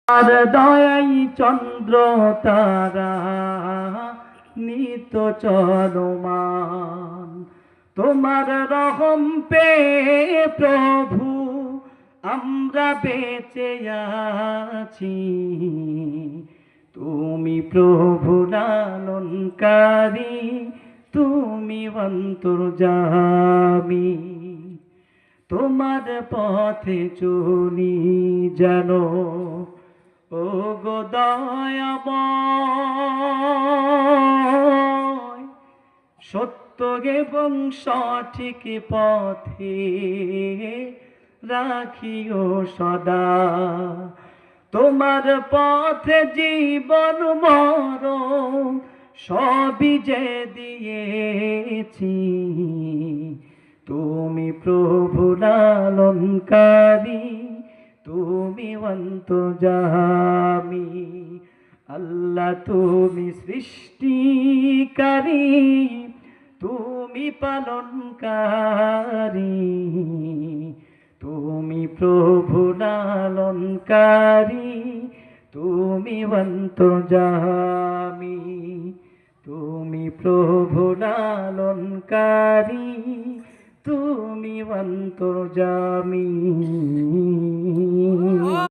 আর দয়াই চন্দ্র তারা নিত চলমান, তোমার রহম পে প্রভু আমরা বেঁচে আছি। তুমি প্রভু লালনকারী, তুমি অন্তর্যামী। তোমার পথে চলি যেন ও গো দয়াময়, সত্য এবং সঠিক পথে রাখিও সদা। তোমার পথে জীবন মরণ সবই যে দিয়েছি। তুমি প্রভু লালনকারী, তুমি অন্তর্যামী। আল্লাহ তুমি সৃষ্টিকারী, তুমি পালনকারী। তুমি প্রভু লালনকারী, তুমি অন্তর্যামী। তুমি প্রভু লালনকারী, তুমি অন্তর্যামী।